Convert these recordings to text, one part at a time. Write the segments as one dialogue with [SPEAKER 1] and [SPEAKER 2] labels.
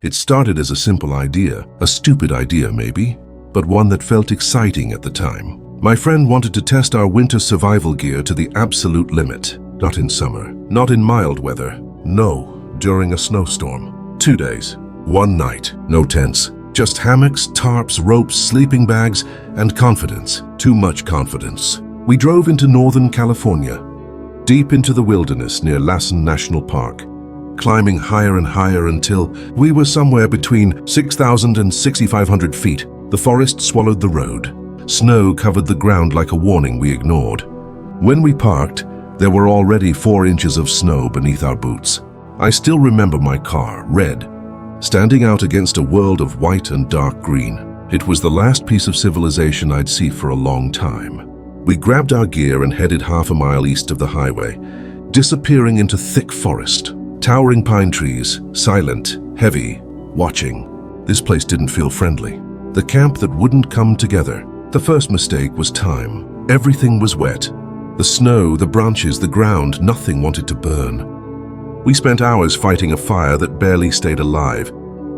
[SPEAKER 1] It started as a simple idea, a stupid idea maybe, but one that felt exciting at the time. My friend wanted to test our winter survival gear to the absolute limit. Not in summer, not in mild weather, no, during a snowstorm. 2 days, 1 night, no tents, just hammocks, tarps, ropes, sleeping bags, and confidence. Too much confidence. We drove into Northern California, deep into the wilderness near Lassen National Park, climbing higher and higher until we were somewhere between 6,000 and 6,500 feet. The forest swallowed the road. Snow covered the ground like a warning we ignored. When we parked, there were already 4 inches of snow beneath our boots. I still remember my car, red, standing out against a world of white and dark green. It was the last piece of civilization I'd see for a long time. We grabbed our gear and headed half a mile east of the highway, disappearing into thick forest. Towering pine trees, silent, heavy, watching. This place didn't feel friendly. The camp that wouldn't come together. The first mistake was time. Everything was wet. The snow, the branches, the ground, nothing wanted to burn. We spent hours fighting a fire that barely stayed alive,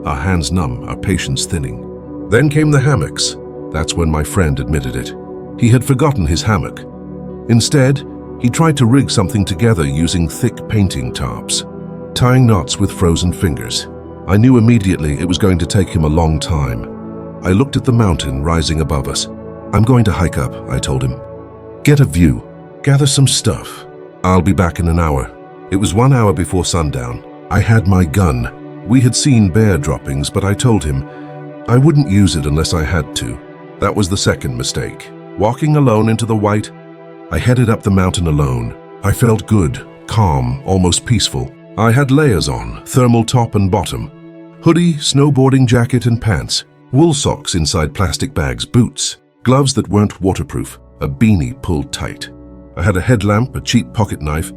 [SPEAKER 1] our hands numb, our patience thinning. Then came the hammocks. That's when my friend admitted it. He had forgotten his hammock. Instead, he tried to rig something together using thick painting tarps, tying knots with frozen fingers. I knew immediately it was going to take him a long time. I looked at the mountain rising above us. "I'm going to hike up," I told him. "Get a view. Gather some stuff. I'll be back in an hour." It was 1 hour before sundown. I had my gun. We had seen bear droppings, but I told him I wouldn't use it unless I had to. That was the second mistake. Walking alone into the white, I headed up the mountain alone. I felt good, calm, almost peaceful. I had layers on, thermal top and bottom, hoodie, snowboarding jacket and pants, wool socks inside plastic bags, boots, gloves that weren't waterproof, a beanie pulled tight. I had a headlamp, a cheap pocket knife,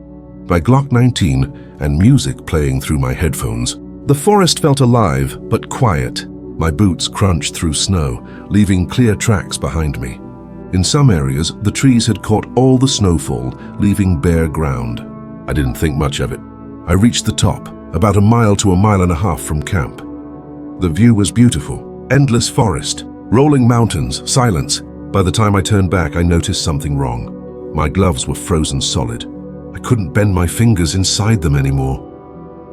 [SPEAKER 1] my Glock 19, and music playing through my headphones. The forest felt alive, but quiet. My boots crunched through snow, leaving clear tracks behind me. In some areas, the trees had caught all the snowfall, leaving bare ground. I didn't think much of it. I reached the top, about 1 mile to 1.5 miles from camp. The view was beautiful. Endless forest, rolling mountains, silence. By the time I turned back, I noticed something wrong. My gloves were frozen solid. I couldn't bend my fingers inside them anymore.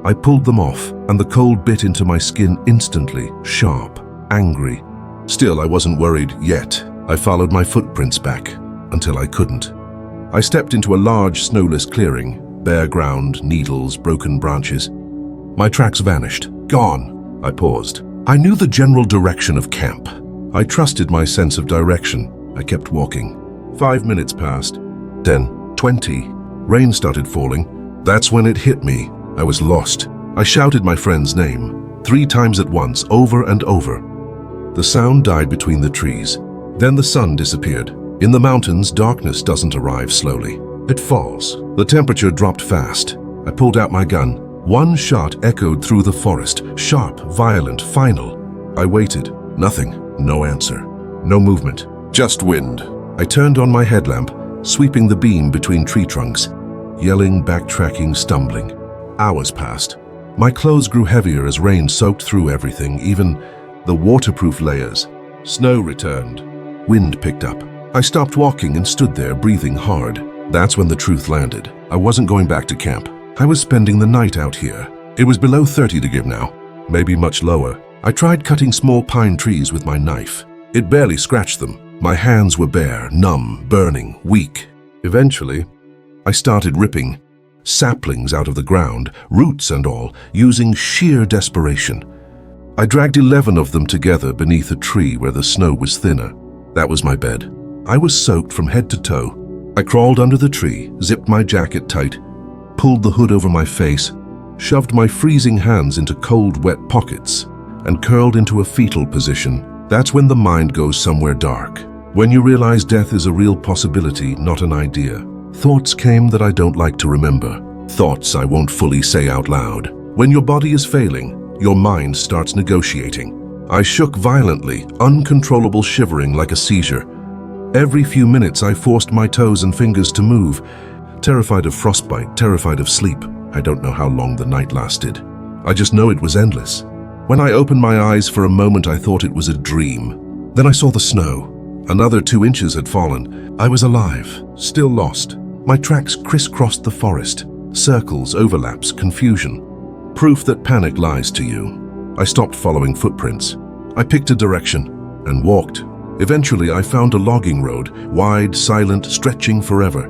[SPEAKER 1] I pulled them off, and the cold bit into my skin instantly, sharp, angry. Still, I wasn't worried yet. I followed my footprints back, until I couldn't. I stepped into a large, snowless clearing, bare ground, needles, broken branches. My tracks vanished. Gone. I paused. I knew the general direction of camp. I trusted my sense of direction. I kept walking. 5 minutes passed. 10, 20. Rain started falling. That's when it hit me. I was lost. I shouted my friend's name, 3 times at once, over and over. The sound died between the trees. Then the sun disappeared. In the mountains, darkness doesn't arrive slowly. It falls. The temperature dropped fast. I pulled out my gun. 1 shot echoed through the forest, sharp, violent, final. I waited. Nothing. No answer. No movement. Just wind. I turned on my headlamp, sweeping the beam between tree trunks, yelling, backtracking, stumbling. Hours passed. My clothes grew heavier as rain soaked through everything, even the waterproof layers. Snow returned. Wind picked up. I stopped walking and stood there, breathing hard. That's when the truth landed. I wasn't going back to camp. I was spending the night out here. It was below 30 degrees now, maybe much lower. I tried cutting small pine trees with my knife. It barely scratched them. My hands were bare, numb, burning, weak. Eventually, I started ripping saplings out of the ground, roots and all, using sheer desperation. I dragged 11 of them together beneath a tree where the snow was thinner. That was my bed. I was soaked from head to toe. I crawled under the tree, zipped my jacket tight, pulled the hood over my face, shoved my freezing hands into cold, wet pockets, and curled into a fetal position. That's when the mind goes somewhere dark. When you realize death is a real possibility, not an idea. Thoughts came that I don't like to remember. Thoughts I won't fully say out loud. When your body is failing, your mind starts negotiating. I shook violently, uncontrollable shivering like a seizure. Every few minutes I forced my toes and fingers to move, terrified of frostbite, terrified of sleep. I don't know how long the night lasted. I just know it was endless. When I opened my eyes for a moment, I thought it was a dream. Then I saw the snow. Another 2 inches had fallen. I was alive, still lost. My tracks crisscrossed the forest. Circles, overlaps, confusion. Proof that panic lies to you. I stopped following footprints. I picked a direction and walked. Eventually, I found a logging road, wide, silent, stretching forever.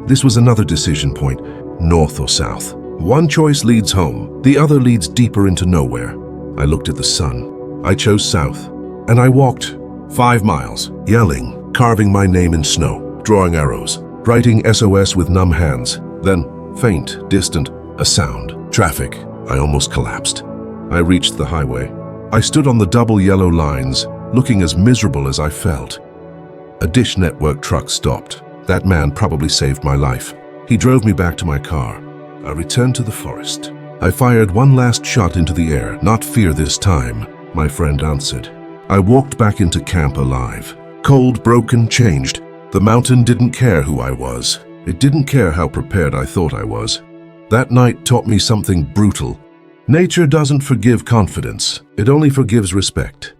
[SPEAKER 1] This was another decision point, north or south. One choice leads home, the other leads deeper into nowhere. I looked at the sun. I chose south, and I walked 5 miles, yelling, carving my name in snow, drawing arrows, writing SOS with numb hands. Then, faint, distant, a sound. Traffic. I almost collapsed. I reached the highway. I stood on the double yellow lines, looking as miserable as I felt. A Dish Network truck stopped. That man probably saved my life. He drove me back to my car. I returned to the forest. I fired one last shot into the air. Not fear this time, my friend answered. I walked back into camp alive. Cold, broken, changed. The mountain didn't care who I was. It didn't care how prepared I thought I was. That night taught me something brutal. Nature doesn't forgive confidence. It only forgives respect.